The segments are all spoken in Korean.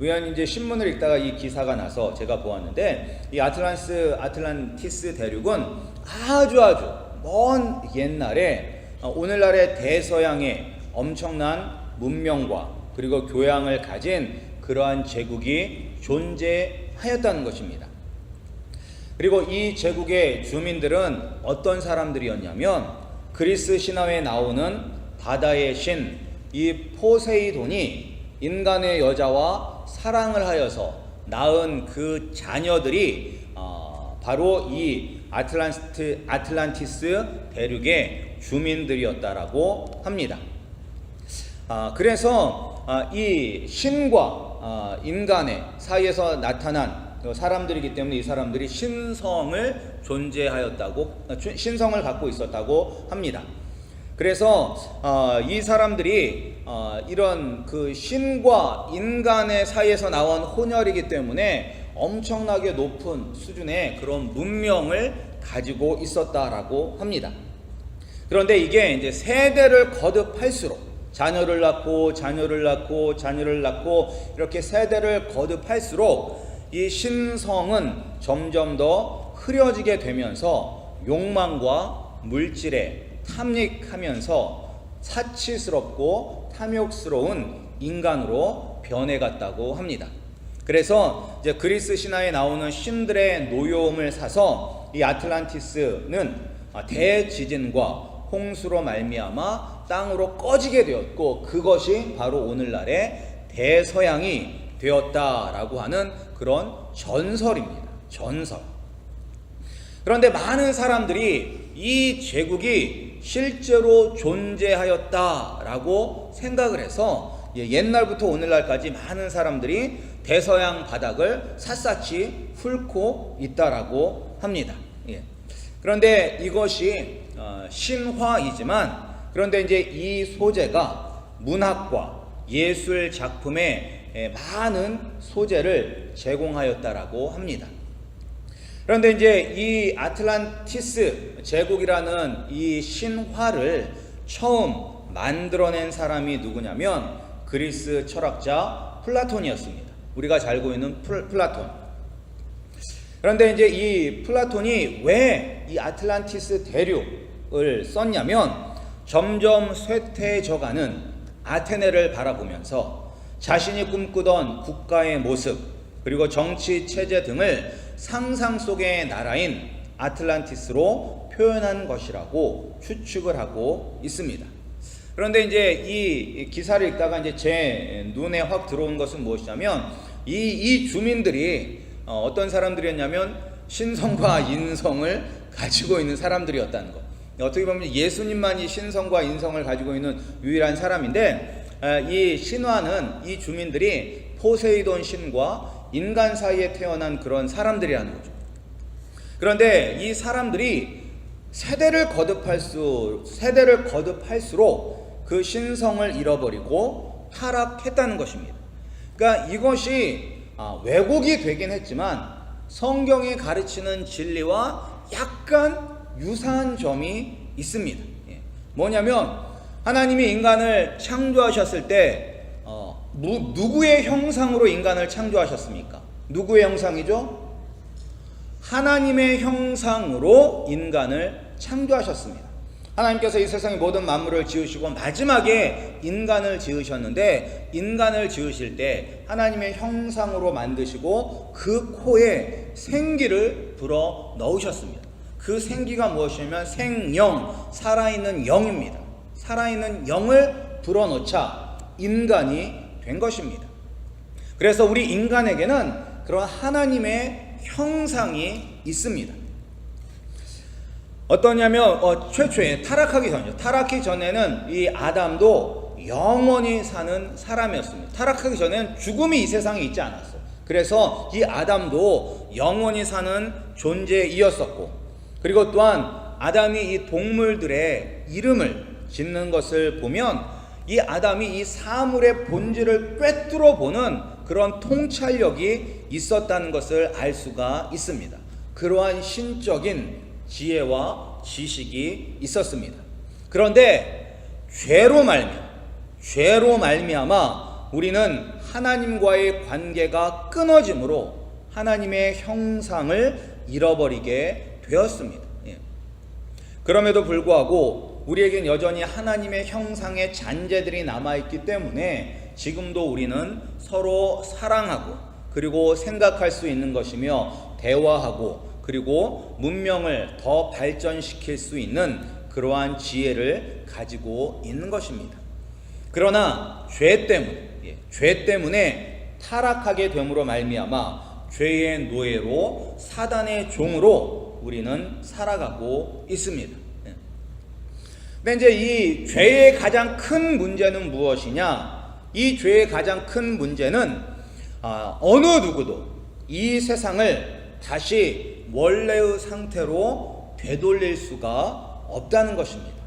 우연히 이제 신문을 읽다가 이 기사가 나서 제가 보았는데, 이 아틀란티스 대륙은 아주 먼 옛날에 오늘날의 대서양의 엄청난 문명과 그리고 교양을 가진 그러한 제국이 존재하였다는 것입니다. 그리고 이 제국의 주민들은 어떤 사람들이었냐면, 그리스 신화에 나오는 바다의 신 이 포세이돈이 인간의 여자와 사랑을 하여서 낳은 그 자녀들이 바로 이 아틀란티스 대륙의 주민들이었다라고 합니다. 그래서 이 신과 인간의 사이에서 나타난 사람들이기 때문에 이 사람들이 신성을 신성을 갖고 있었다고 합니다. 그래서 이 사람들이 이런 그 신과 인간의 사이에서 나온 혼혈이기 때문에 엄청나게 높은 수준의 그런 문명을 가지고 있었다라고 합니다. 그런데 이게 이제 세대를 거듭할수록 자녀를 낳고 이렇게 세대를 거듭할수록 이 신성은 점점 더 흐려지게 되면서 욕망과 물질에 탐닉하면서 사치스럽고 탐욕스러운 인간으로 변해갔다고 합니다. 그래서 이제 그리스 신화에 나오는 신들의 노여움을 사서 이 아틀란티스는 대지진과 홍수로 말미암아 땅으로 꺼지게 되었고, 그것이 바로 오늘날의 대서양이 되었다라고 하는 그런 전설입니다. 전설. 그런데 많은 사람들이 이 제국이 실제로 존재하였다라고 생각을 해서 옛날부터 오늘날까지 많은 사람들이 대서양 바닥을 샅샅이 훑고 있다라고 합니다. 그런데 이것이 신화이지만, 그런데 이제 이 소재가 문학과 예술 작품에 많은 소재를 제공하였다라고 합니다. 그런데 이제 이 아틀란티스 제국이라는 이 신화를 처음 만들어낸 사람이 누구냐면 그리스 철학자 플라톤이었습니다. 우리가 잘 알고 있는 플라톤. 그런데 이제 이 플라톤이 왜 이 아틀란티스 대륙을 썼냐면, 점점 쇠퇴해져가는 아테네를 바라보면서 자신이 꿈꾸던 국가의 모습, 그리고 정치 체제 등을 상상 속의 나라인 아틀란티스로 표현한 것이라고 추측을 하고 있습니다. 그런데 이제 이 기사를 읽다가 이제 제 눈에 확 들어온 것은 무엇이냐면, 이 주민들이 어떤 사람들이었냐면 신성과 인성을 가지고 있는 사람들이었다는 것. 어떻게 보면 예수님만이 신성과 인성을 가지고 있는 유일한 사람인데, 이 신화는 이 주민들이 포세이돈 신과 인간 사이에 태어난 그런 사람들이라는 거죠. 그런데 이 사람들이 세대를 거듭할수록 그 신성을 잃어버리고 타락했다는 것입니다. 그러니까 이것이 왜곡이 되긴 했지만 성경이 가르치는 진리와 약간 유사한 점이 있습니다. 뭐냐면 하나님이 인간을 창조하셨을 때 누구의 형상으로 인간을 창조하셨습니까? 누구의 형상이죠? 하나님의 형상으로 인간을 창조하셨습니다. 하나님께서 이 세상의 모든 만물을 지으시고 마지막에 인간을 지으셨는데, 인간을 지으실 때 하나님의 형상으로 만드시고 그 코에 생기를 불어 넣으셨습니다. 그 생기가 무엇이냐면 생영, 살아있는 영입니다. 살아있는 영을 불어넣자 인간이 된 것입니다. 그래서 우리 인간에게는 그런 하나님의 형상이 있습니다. 어떠냐면 최초에 타락하기 전에는 이 아담도 영원히 사는 사람이었습니다. 타락하기 전에는 죽음이 이 세상에 있지 않았어요. 그래서 이 아담도 영원히 사는 존재이었었고, 그리고 또한 아담이 이 동물들의 이름을 짓는 것을 보면 이 아담이 이 사물의 본질을 꿰뚫어 보는 그런 통찰력이 있었다는 것을 알 수가 있습니다. 그러한 신적인 지혜와 지식이 있었습니다. 그런데 죄로 말미암아 우리는 하나님과의 관계가 끊어짐으로 하나님의 형상을 잃어버리게 되었습니다. 그럼에도 불구하고 우리에겐 여전히 하나님의 형상의 잔재들이 남아있기 때문에 지금도 우리는 서로 사랑하고 그리고 생각할 수 있는 것이며 대화하고 그리고 문명을 더 발전시킬 수 있는 그러한 지혜를 가지고 있는 것입니다. 그러나 죄 때문에 타락하게 됨으로 말미암아 죄의 노예로 사단의 종으로 우리는 살아가고 있습니다. 근데 이제 이 죄의 가장 큰 문제는 무엇이냐? 이 죄의 가장 큰 문제는 어느 누구도 이 세상을 다시 원래의 상태로 되돌릴 수가 없다는 것입니다.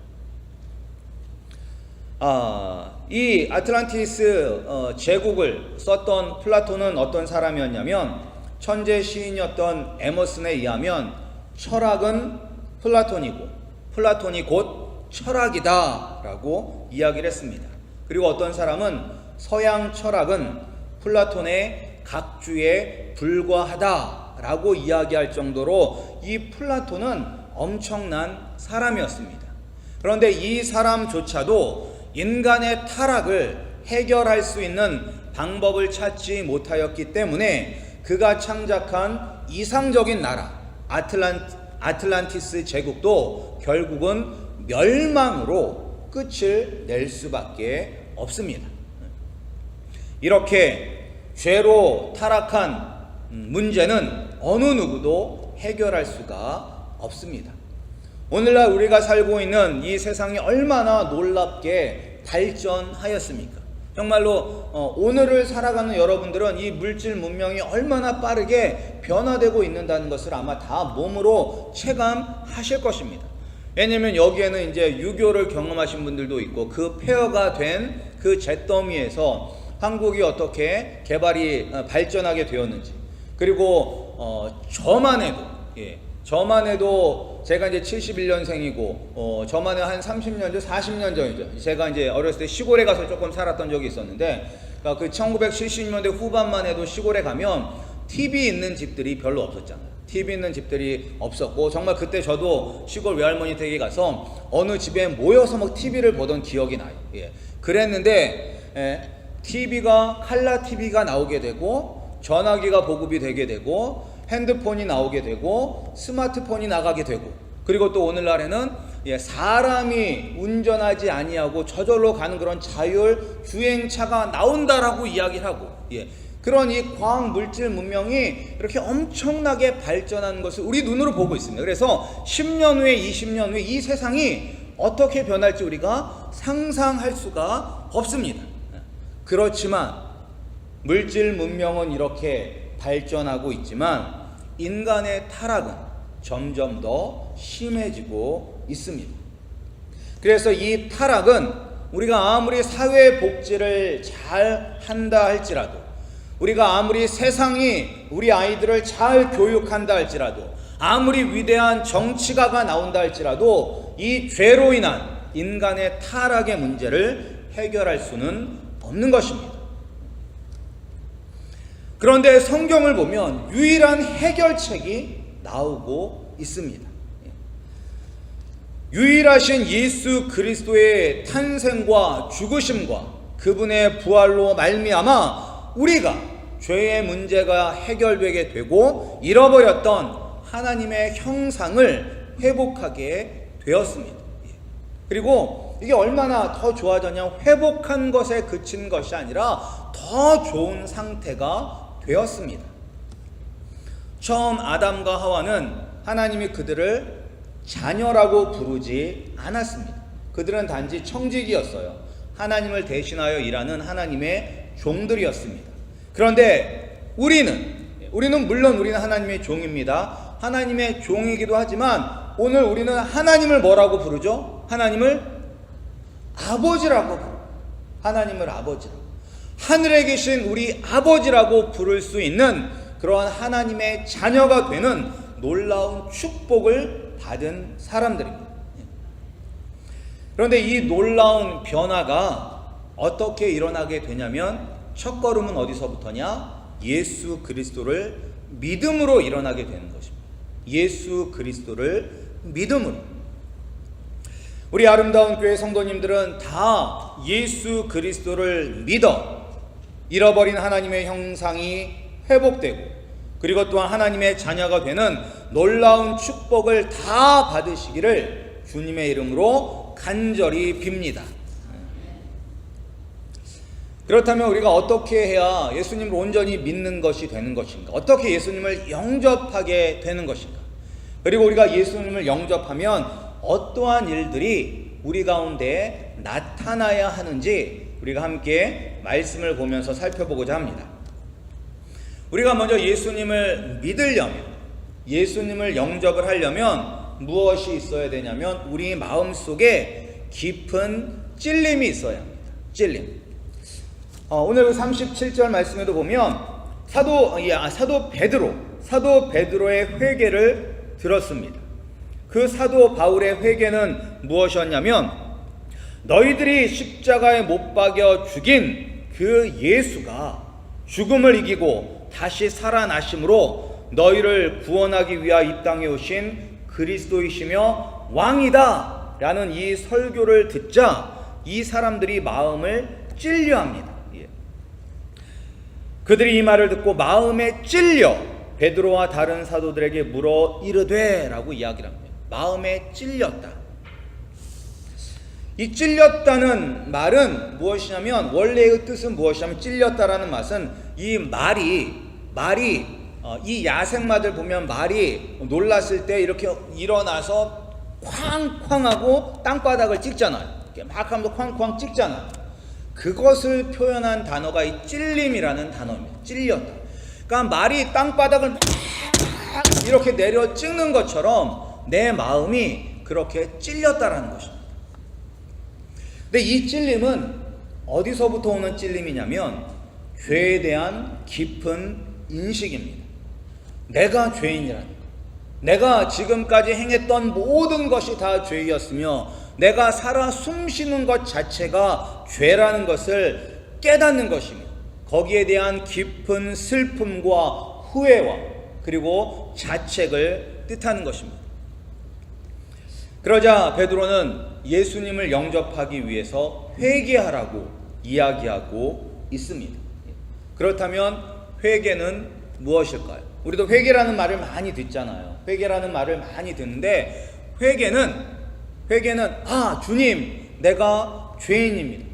이 아틀란티스 제국을 썼던 플라톤은 어떤 사람이었냐면 천재 시인이었던 에머슨에 의하면 철학은 플라톤이고 플라톤이 곧 철학이다 라고 이야기를 했습니다. 그리고 어떤 사람은 서양 철학은 플라톤의 각주에 불과하다 라고 이야기할 정도로 이 플라톤은 엄청난 사람이었습니다. 그런데 이 사람조차도 인간의 타락을 해결할 수 있는 방법을 찾지 못하였기 때문에 그가 창작한 이상적인 나라 아틀란티스 제국도 결국은 멸망으로 끝을 낼 수밖에 없습니다. 이렇게 죄로 타락한 문제는 어느 누구도 해결할 수가 없습니다. 오늘날 우리가 살고 있는 이 세상이 얼마나 놀랍게 발전하였습니까? 정말로 오늘을 살아가는 여러분들은 이 물질 문명이 얼마나 빠르게 변화되고 있는다는 것을 아마 다 몸으로 체감하실 것입니다. 왜냐면 여기에는 이제 유교를 경험하신 분들도 있고 그 폐허가 된 그 잿더미에서 한국이 어떻게 개발이 발전하게 되었는지, 그리고 저만 해도 제가 이제 71년생이고 저만 해도 한 30년 전, 40년 전이죠. 제가 이제 어렸을 때 시골에 가서 조금 살았던 적이 있었는데 그 1970년대 후반만 해도 시골에 가면 TV 있는 집들이 별로 없었잖아요. TV 있는 집들이 없었고 정말 그때 저도 시골 외할머니 댁에 가서 어느 집에 모여서 막 TV를 보던 기억이 나요. 그랬는데 TV가 칼라 TV가 나오게 되고 전화기가 보급이 되게 되고 핸드폰이 나오게 되고 스마트폰이 나가게 되고, 그리고 또 오늘날에는 사람이 운전하지 아니하고 저절로 가는 그런 자율 주행차가 나온다라고 이야기를 하고, 그런 이 과학 물질 문명이 이렇게 엄청나게 발전하는 것을 우리 눈으로 보고 있습니다. 그래서 10년 후에 20년 후에 이 세상이 어떻게 변할지 우리가 상상할 수가 없습니다. 그렇지만 물질 문명은 이렇게 발전하고 있지만 인간의 타락은 점점 더 심해지고 있습니다. 그래서 이 타락은 우리가 아무리 사회 복지를 잘 한다 할지라도, 우리가 아무리 세상이 우리 아이들을 잘 교육한다 할지라도, 아무리 위대한 정치가가 나온다 할지라도 이 죄로 인한 인간의 타락의 문제를 해결할 수는 없는 것입니다. 그런데 성경을 보면 유일한 해결책이 나오고 있습니다. 유일하신 예수 그리스도의 탄생과 죽으심과 그분의 부활로 말미암아 우리가 죄의 문제가 해결되게 되고 잃어버렸던 하나님의 형상을 회복하게 되었습니다. 그리고 이게 얼마나 더 좋아졌냐, 회복한 것에 그친 것이 아니라 더 좋은 상태가 되었습니다. 처음 아담과 하와는 하나님이 그들을 자녀라고 부르지 않았습니다. 그들은 단지 청지기였어요. 하나님을 대신하여 일하는 하나님의 종들이었습니다. 그런데 우리는 물론 우리는 하나님의 종입니다. 하나님의 종이기도 하지만 오늘 우리는 하나님을 뭐라고 부르죠? 하나님을 아버지라고 부르죠. 하나님을 아버지라고, 하늘에 계신 우리 아버지라고 부를 수 있는 그러한 하나님의 자녀가 되는 놀라운 축복을 받은 사람들입니다. 그런데 이 놀라운 변화가 어떻게 일어나게 되냐면 첫 걸음은 어디서부터냐? 예수 그리스도를 믿음으로 일어나게 되는 것입니다. 예수 그리스도를 믿음으로. 우리 아름다운 교회 성도님들은 다 예수 그리스도를 믿어 잃어버린 하나님의 형상이 회복되고, 그리고 또한 하나님의 자녀가 되는 놀라운 축복을 다 받으시기를 주님의 이름으로 간절히 빕니다. 그렇다면 우리가 어떻게 해야 예수님을 온전히 믿는 것이 되는 것인가? 어떻게 예수님을 영접하게 되는 것인가? 그리고 우리가 예수님을 영접하면 어떠한 일들이 우리 가운데 나타나야 하는지 우리가 함께 말씀을 보면서 살펴보고자 합니다. 우리가 먼저 예수님을 믿으려면, 예수님을 영접을 하려면 무엇이 있어야 되냐면 우리 마음속에 깊은 찔림이 있어야 합니다. 찔림. 오늘 37절 말씀에도 보면 사도 베드로의 회개를 들었습니다. 그 사도 바울의 회개는 무엇이었냐면 너희들이 십자가에 못 박여 죽인 그 예수가 죽음을 이기고 다시 살아나심으로 너희를 구원하기 위하 이 땅에 오신 그리스도이시며 왕이다 라는 이 설교를 듣자 이 사람들이 마음을 찔려합니다. 그들이 이 말을 듣고 마음에 찔려 베드로와 다른 사도들에게 물어 이르되 라고 이야기를 합니다. 마음에 찔렸다. 이 찔렸다는 말은 무엇이냐면, 원래의 뜻은 무엇이냐면, 찔렸다라는 말은 이 말이 이 야생마들 보면 말이 놀랐을 때 이렇게 일어나서 쾅쾅하고 땅바닥을 찍잖아요. 이렇게 막 하면서 쾅쾅 찍잖아요. 그것을 표현한 단어가 이 찔림이라는 단어입니다. 찔렸다. 그러니까 말이 땅바닥을 막 이렇게 내려 찍는 것처럼 내 마음이 그렇게 찔렸다라는 것입니다. 근데 이 찔림은 어디서부터 오는 찔림이냐면 죄에 대한 깊은 인식입니다. 내가 죄인이라는 것, 내가 지금까지 행했던 모든 것이 다 죄였으며 내가 살아 숨쉬는 것 자체가 죄라는 것을 깨닫는 것이며 거기에 대한 깊은 슬픔과 후회와 그리고 자책을 뜻하는 것입니다. 그러자 베드로는 예수님을 영접하기 위해서 회개하라고 이야기하고 있습니다. 그렇다면 회개는 무엇일까요? 우리도 회개라는 말을 많이 듣잖아요. 회개라는 말을 많이 듣는데 회개는 주님, 내가 죄인입니다.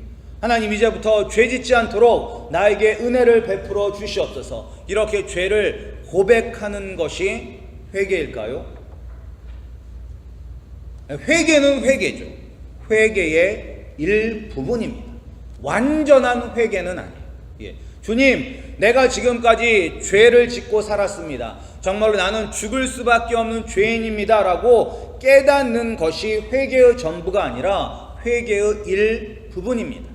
하나님, 이제부터 죄 짓지 않도록 나에게 은혜를 베풀어 주시옵소서. 이렇게 죄를 고백하는 것이 회개일까요? 회개는 회개죠. 회개의 일부분입니다. 완전한 회개는 아니에요. 주님, 내가 지금까지 죄를 짓고 살았습니다. 정말로 나는 죽을 수밖에 없는 죄인입니다 라고 깨닫는 것이 회개의 전부가 아니라 회개의 일부분입니다.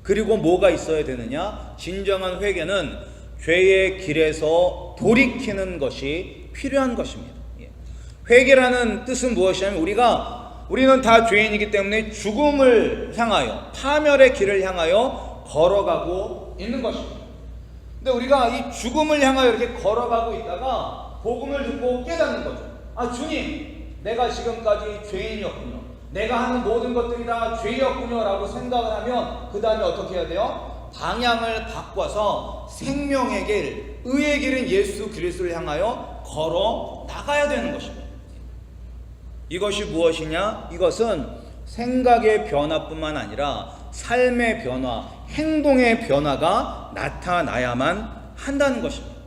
그리고 뭐가 있어야 되느냐? 진정한 회개는 죄의 길에서 돌이키는 것이 필요한 것입니다. 회개라는 뜻은 무엇이냐면 우리는 다 죄인이기 때문에 죽음을 향하여, 파멸의 길을 향하여 걸어가고 있는 것입니다. 근데 우리가 이 죽음을 향하여 이렇게 걸어가고 있다가 복음을 듣고 깨닫는 거죠. 주님, 내가 지금까지 죄인이었군요. 내가 하는 모든 것들이 다 죄였군요 라고 생각을 하면 그 다음에 어떻게 해야 돼요? 방향을 바꿔서 생명의 길, 의의 길인 예수 그리스도를 향하여 걸어 나가야 되는 것입니다. 이것이 무엇이냐? 이것은 생각의 변화뿐만 아니라 삶의 변화, 행동의 변화가 나타나야만 한다는 것입니다.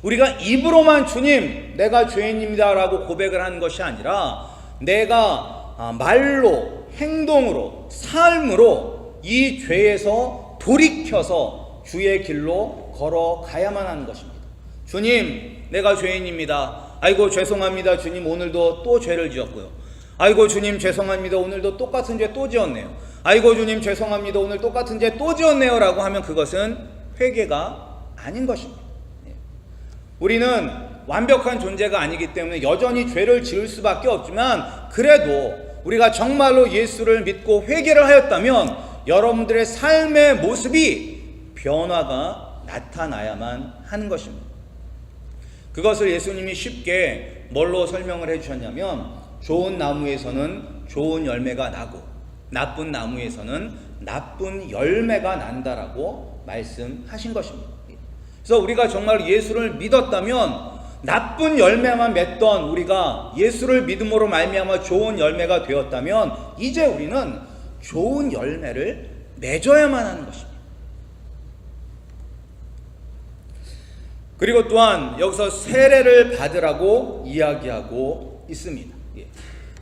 우리가 입으로만 주님, 내가 죄인입니다 라고 고백을 하는 것이 아니라 내가 말로, 행동으로, 삶으로 이 죄에서 돌이켜서 주의 길로 걸어가야만 하는 것입니다. 주님, 내가 죄인입니다. 아이고 죄송합니다. 주님, 오늘도 또 죄를 지었고요. 아이고 주님, 죄송합니다. 오늘도 똑같은 죄 또 지었네요. 아이고 주님, 죄송합니다. 오늘 똑같은 죄 또 지었네요 라고 하면 그것은 회개가 아닌 것입니다. 우리는 완벽한 존재가 아니기 때문에 여전히 죄를 지을 수밖에 없지만, 그래도 우리가 정말로 예수를 믿고 회개를 하였다면 여러분들의 삶의 모습이 변화가 나타나야만 하는 것입니다. 그것을 예수님이 쉽게 뭘로 설명을 해주셨냐면, 좋은 나무에서는 좋은 열매가 나고 나쁜 나무에서는 나쁜 열매가 난다라고 말씀하신 것입니다. 그래서 우리가 정말 예수를 믿었다면 나쁜 열매만 맺던 우리가 예수를 믿음으로 말미암아 좋은 열매가 되었다면 이제 우리는 좋은 열매를 맺어야만 하는 것입니다. 그리고 또한 여기서 세례를 받으라고 이야기하고 있습니다.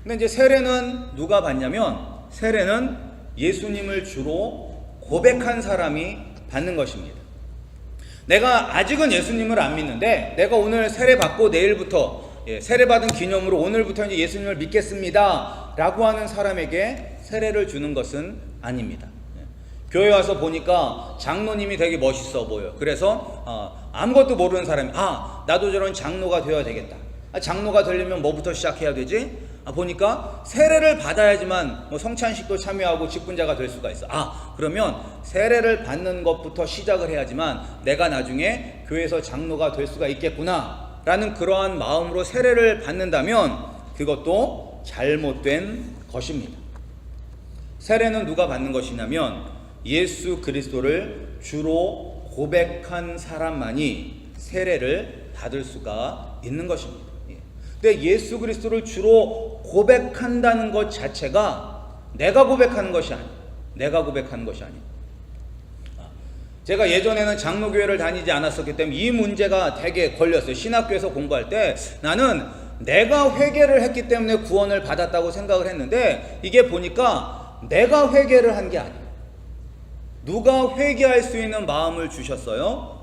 근데 이제 세례는 누가 받냐면, 세례는 예수님을 주로 고백한 사람이 받는 것입니다. 내가 아직은 예수님을 안 믿는데 내가 오늘 세례 받고 내일부터 세례 받은 기념으로 오늘부터 이제 예수님을 믿겠습니다 라고 하는 사람에게 세례를 주는 것은 아닙니다. 교회 와서 보니까 장로님이 되게 멋있어 보여. 그래서 아무것도 모르는 사람이 나도 저런 장로가 되어야 되겠다. 장로가 되려면 뭐부터 시작해야 되지? 보니까 세례를 받아야지만 성찬식도 참여하고 직분자가 될 수가 있어. 그러면 세례를 받는 것부터 시작을 해야지만 내가 나중에 교회에서 장로가 될 수가 있겠구나 라는 그러한 마음으로 세례를 받는다면 그것도 잘못된 것입니다. 세례는 누가 받는 것이냐면 예수 그리스도를 주로 고백한 사람만이 세례를 받을 수가 있는 것입니다. 근데 예수 그리스도를 주로 고백한다는 것 자체가 내가 고백하는 것이 아니에요. 제가 예전에는 장로교회를 다니지 않았었기 때문에 이 문제가 되게 걸렸어요. 신학교에서 공부할 때 나는 내가 회개를 했기 때문에 구원을 받았다고 생각을 했는데, 이게 보니까 내가 회개를 한 게 아니에요. 누가 회개할 수 있는 마음을 주셨어요?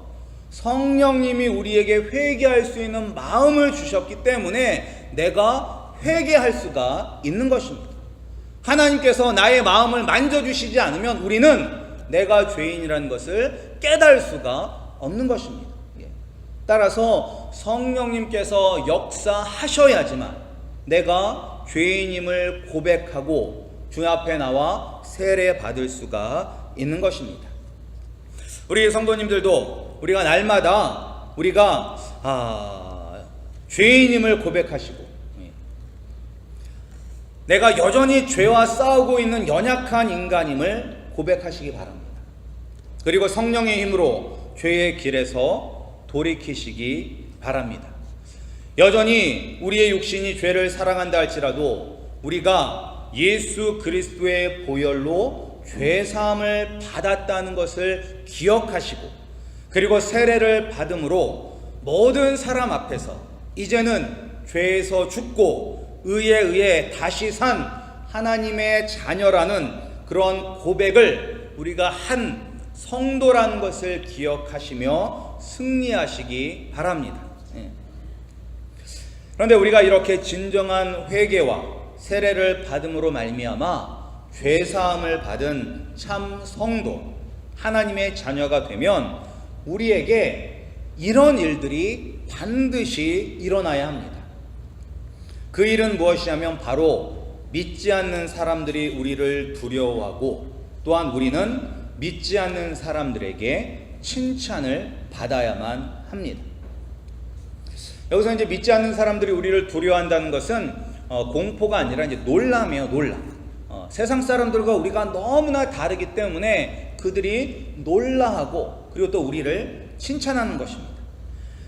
성령님이 우리에게 회개할 수 있는 마음을 주셨기 때문에 내가 회개할 수가 있는 것입니다. 하나님께서 나의 마음을 만져주시지 않으면 우리는 내가 죄인이라는 것을 깨달을 수가 없는 것입니다. 따라서 성령님께서 역사하셔야지만 내가 죄인임을 고백하고 주 앞에 나와 세례 받을 수가 있는 것입니다. 우리 성도님들도 우리가 날마다 우리가 죄인임을 고백하시고 내가 여전히 죄와 싸우고 있는 연약한 인간임을 고백하시기 바랍니다. 그리고 성령의 힘으로 죄의 길에서 돌이키시기 바랍니다. 여전히 우리의 육신이 죄를 사랑한다 할지라도 우리가 예수 그리스도의 보혈로 죄사함을 받았다는 것을 기억하시고, 그리고 세례를 받음으로 모든 사람 앞에서 이제는 죄에서 죽고 의에 의해 다시 산 하나님의 자녀라는 그런 고백을 우리가 한 성도라는 것을 기억하시며 승리하시기 바랍니다. 그런데 우리가 이렇게 진정한 회개와 세례를 받음으로 말미암아 죄사함을 받은 참 성도, 하나님의 자녀가 되면 우리에게 이런 일들이 반드시 일어나야 합니다. 그 일은 무엇이냐면 바로 믿지 않는 사람들이 우리를 두려워하고, 또한 우리는 믿지 않는 사람들에게 칭찬을 받아야만 합니다. 여기서 이제 믿지 않는 사람들이 우리를 두려워한다는 것은 공포가 아니라 이제 놀람이에요. 놀람. 세상 사람들과 우리가 너무나 다르기 때문에 그들이 놀라하고 그리고 또 우리를 칭찬하는 것입니다.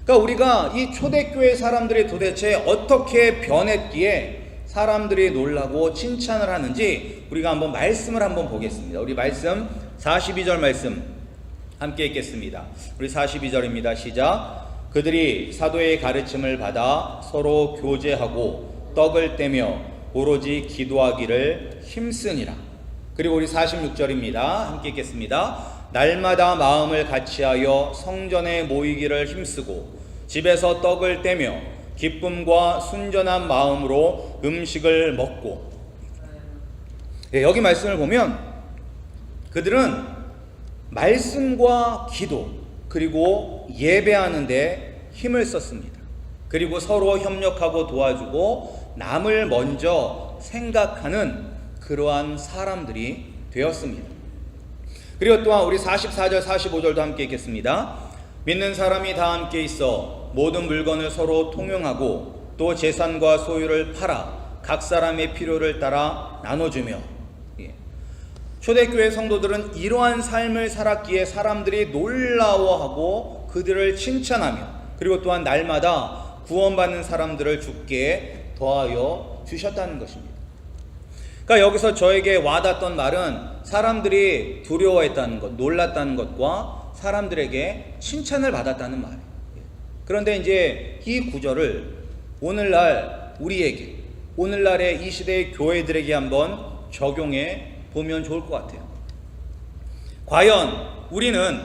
그러니까 우리가 이 초대교회 사람들이 도대체 어떻게 변했기에 사람들이 놀라고 칭찬을 하는지 우리가 한번 말씀을 한번 보겠습니다. 우리 말씀 42절 말씀 함께 읽겠습니다. 우리 42절입니다. 시작. 그들이 사도의 가르침을 받아 서로 교제하고 떡을 떼며 오로지 기도하기를 힘쓰니라. 그리고 우리 46절입니다. 함께 읽겠습니다. 날마다 마음을 같이하여 성전에 모이기를 힘쓰고 집에서 떡을 떼며 기쁨과 순전한 마음으로 음식을 먹고. 여기 말씀을 보면 그들은 말씀과 기도 그리고 예배하는 데 힘을 썼습니다. 그리고 서로 협력하고 도와주고 남을 먼저 생각하는 그러한 사람들이 되었습니다. 그리고 또한 우리 44절 45절도 함께 읽겠습니다. 믿는 사람이 다 함께 있어 모든 물건을 서로 통용하고 또 재산과 소유를 팔아 각 사람의 필요를 따라 나눠주며. 초대교회 성도들은 이러한 삶을 살았기에 사람들이 놀라워하고 그들을 칭찬하며, 그리고 또한 날마다 구원받는 사람들을 주께 더하여 주셨다는 것입니다. 그러니까 여기서 저에게 와닿았던 말은 사람들이 두려워했다는 것, 놀랐다는 것과 사람들에게 칭찬을 받았다는 말이에요. 그런데 이제 이 구절을 오늘날 우리에게, 오늘날의 이 시대의 교회들에게 한번 적용해 보면 좋을 것 같아요. 과연 우리는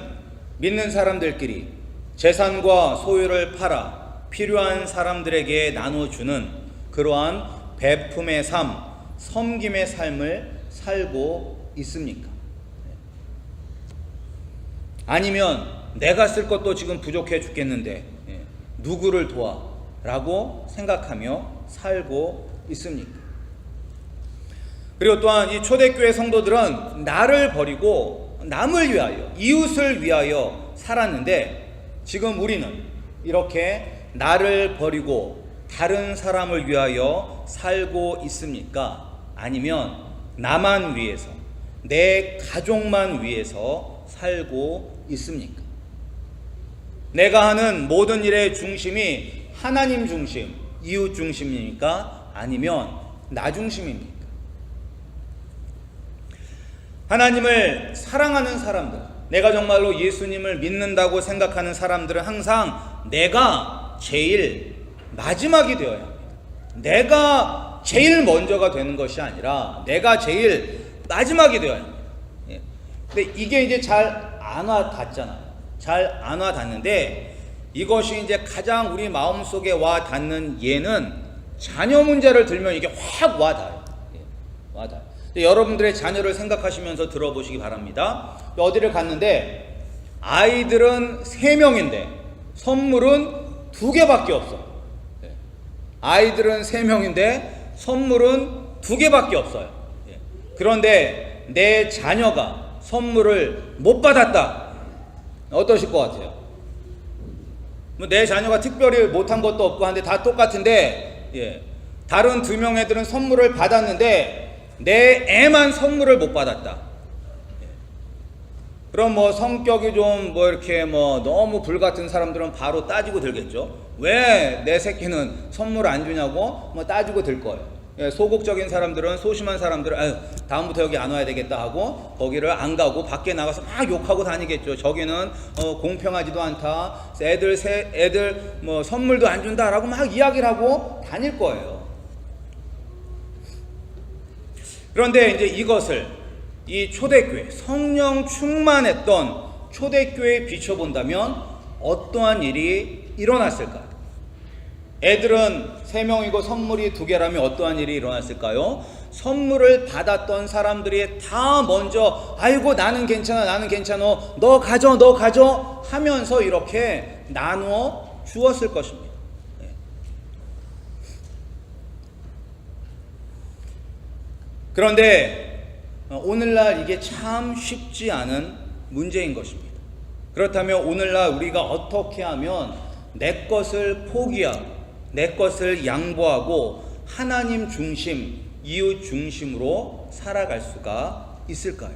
믿는 사람들끼리 재산과 소유를 팔아 필요한 사람들에게 나눠주는 그러한 베품의 삶, 섬김의 삶을 살고 있습니까? 아니면 내가 쓸 것도 지금 부족해 죽겠는데 누구를 도와? 라고 생각하며 살고 있습니까? 그리고 또한 이 초대교회 성도들은 나를 버리고 남을 위하여, 이웃을 위하여 살았는데, 지금 우리는 이렇게 나를 버리고 다른 사람을 위하여 살고 있습니까? 아니면 나만 위해서, 내 가족만 위해서 살고 있습니까? 내가 하는 모든 일의 중심이 하나님 중심, 이웃 중심입니까? 아니면 나 중심입니까? 하나님을 사랑하는 사람들, 내가 정말로 예수님을 믿는다고 생각하는 사람들은 항상 내가 제일 마지막이 되어야 합니다. 내가 제일 먼저가 되는 것이 아니라 내가 제일 마지막이 되어야 합니다. 근데 이게 이제 잘 안 와닿잖아요. 잘 안 와닿는데, 이것이 이제 가장 우리 마음속에 와닿는 예는 자녀 문제를 들면 이게 확 와닿아요. 와닿아요. 여러분들의 자녀를 생각하시면서 들어보시기 바랍니다. 어디를 갔는데 아이들은 3명인데 선물은 2개밖에 없어. 아이들은 3명인데 선물은 2개밖에 없어요. 그런데 내 자녀가 선물을 못 받았다. 어떠실 것 같아요? 내 자녀가 특별히 못한 것도 없고 한데 다 똑같은데, 다른 2명 애들은 선물을 받았는데 내 애만 선물을 못 받았다. 그럼 뭐 성격이 좀 이렇게 너무 불같은 사람들은 바로 따지고 들겠죠. 왜 내 새끼는 선물 안 주냐고 따지고 들 거예요. 소극적인 사람들은, 소심한 사람들은 다음부터 여기 안 와야 되겠다 하고 거기를 안 가고 밖에 나가서 막 욕하고 다니겠죠. 저기는 공평하지도 않다. 애들 선물도 안 준다라고 막 이야기를 하고 다닐 거예요. 그런데 이제 이것을 이 초대교회, 성령 충만했던 초대교회에 비춰본다면 어떠한 일이 일어났을까? 애들은 3명이고 선물이 2개라면 어떠한 일이 일어났을까요? 선물을 받았던 사람들이 다 먼저 아이고 나는 괜찮아, 나는 괜찮아, 너 가져 하면서 이렇게 나누어 주었을 것입니다. 그런데 오늘날 이게 참 쉽지 않은 문제인 것입니다. 그렇다면 오늘날 우리가 어떻게 하면 내 것을 포기하고 내 것을 양보하고 하나님 중심, 이웃 중심으로 살아갈 수가 있을까요?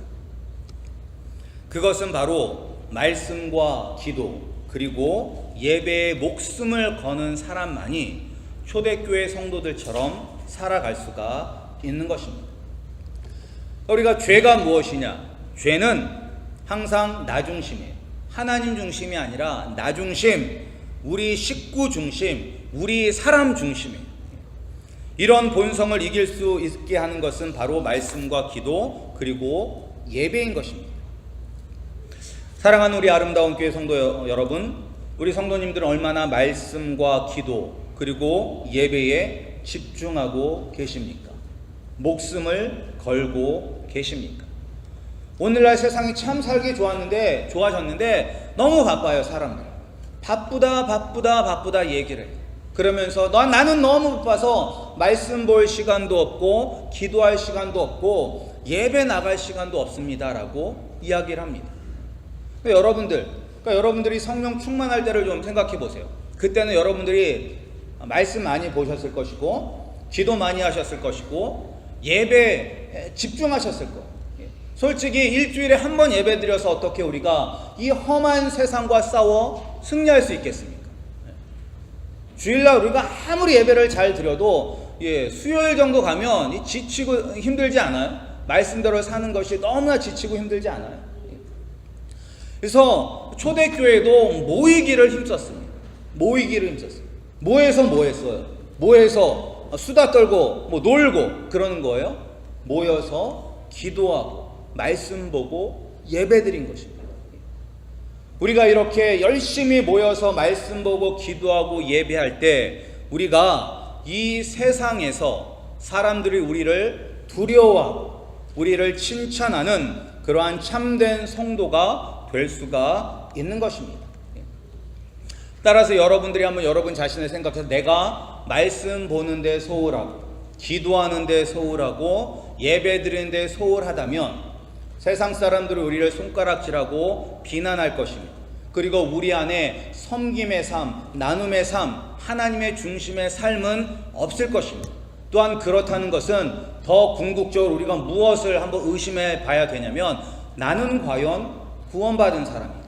그것은 바로 말씀과 기도, 그리고 예배에 목숨을 거는 사람만이 초대교회 성도들처럼 살아갈 수가 있는 것입니다. 우리가 죄가 무엇이냐? 죄는 항상 나 중심이에요. 하나님 중심이 아니라 나 중심, 우리 식구 중심, 우리 사람 중심이에요. 이런 본성을 이길 수 있게 하는 것은 바로 말씀과 기도, 그리고 예배인 것입니다. 사랑하는 우리 아름다운 교회 성도 여러분, 우리 성도님들은 얼마나 말씀과 기도, 그리고 예배에 집중하고 계십니까? 목숨을 걸고 계십니까? 오늘날 세상이 참 살기 좋아졌는데 너무 바빠요. 사람들 바쁘다 얘기를 해요. 그러면서 나는 너무 바빠서 말씀 볼 시간도 없고 기도할 시간도 없고 예배 나갈 시간도 없습니다 라고 이야기를 합니다. 그러니까 여러분들이 성령 충만할 때를 좀 생각해 보세요. 그때는 여러분들이 말씀 많이 보셨을 것이고, 기도 많이 하셨을 것이고, 예배에 집중하셨을 거예요. 솔직히 일주일에 한 번 예배 드려서 어떻게 우리가 이 험한 세상과 싸워 승리할 수 있겠습니까? 주일날 우리가 아무리 예배를 잘 드려도 수요일 정도 가면 지치고 힘들지 않아요? 말씀대로 사는 것이 너무나 지치고 힘들지 않아요? 그래서 초대교회도 모이기를 힘썼습니다. 모여서 뭐 했어요? 모여서 수다 떨고 놀고 그러는 거예요? 모여서 기도하고 말씀 보고 예배 드린 것입니다. 우리가 이렇게 열심히 모여서 말씀 보고 기도하고 예배할 때 우리가 이 세상에서 사람들이 우리를 두려워하고 우리를 칭찬하는 그러한 참된 성도가 될 수가 있는 것입니다. 따라서 여러분들이 한번 여러분 자신을 생각해서 내가 말씀 보는데 소홀하고 기도하는데 소홀하고 예배 드리는데 소홀하다면 세상 사람들이 우리를 손가락질하고 비난할 것입니다. 그리고 우리 안에 섬김의 삶, 나눔의 삶, 하나님의 중심의 삶은 없을 것입니다. 또한 그렇다는 것은 더 궁극적으로 우리가 무엇을 한번 의심해 봐야 되냐면 나는 과연 구원받은 사람인가?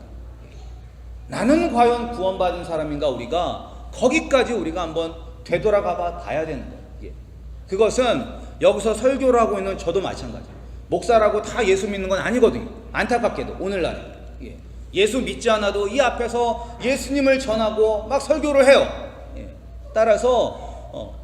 나는 과연 구원받은 사람인가? 우리가 거기까지 우리가 한번 되돌아가 봐야 되는 거예요. 그것은 여기서 설교를 하고 있는 저도 마찬가지예요. 목사라고 다 예수 믿는 건 아니거든요. 안타깝게도 오늘날에 예수 믿지 않아도 이 앞에서 예수님을 전하고 막 설교를 해요. 따라서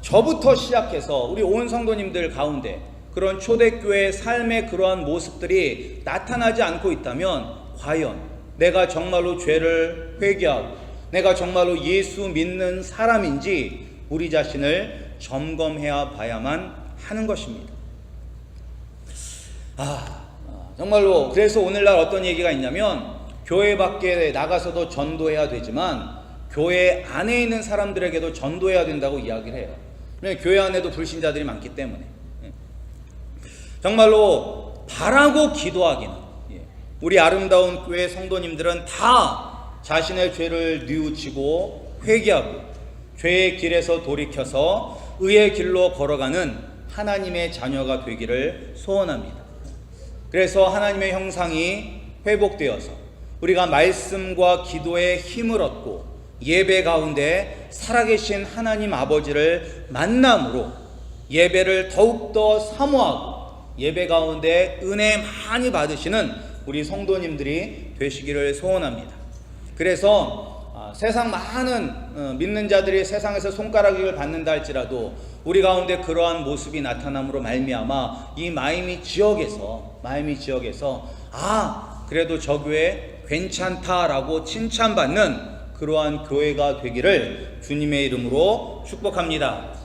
저부터 시작해서 우리 온 성도님들 가운데 그런 초대교회의 삶의 그러한 모습들이 나타나지 않고 있다면 과연 내가 정말로 죄를 회개하고 내가 정말로 예수 믿는 사람인지 우리 자신을 점검해야 봐야만 하는 것입니다. 정말로 그래서 오늘날 어떤 얘기가 있냐면 교회 밖에 나가서도 전도해야 되지만 교회 안에 있는 사람들에게도 전도해야 된다고 이야기를 해요. 왜냐하면 교회 안에도 불신자들이 많기 때문에. 정말로 바라고 기도하기는 우리 아름다운 교회 성도님들은 다 자신의 죄를 뉘우치고 회개하고 죄의 길에서 돌이켜서 의의 길로 걸어가는 하나님의 자녀가 되기를 소원합니다. 그래서 하나님의 형상이 회복되어서 우리가 말씀과 기도의 힘을 얻고 예배 가운데 살아계신 하나님 아버지를 만남으로 예배를 더욱더 사모하고 예배 가운데 은혜 많이 받으시는 우리 성도님들이 되시기를 소원합니다. 그래서 세상 많은 믿는 자들이 세상에서 손가락을 받는다 할지라도 우리 가운데 그러한 모습이 나타남으로 말미암아 이 마이미 지역에서 그래도 저 교회 괜찮다라고 칭찬받는 그러한 교회가 되기를 주님의 이름으로 축복합니다.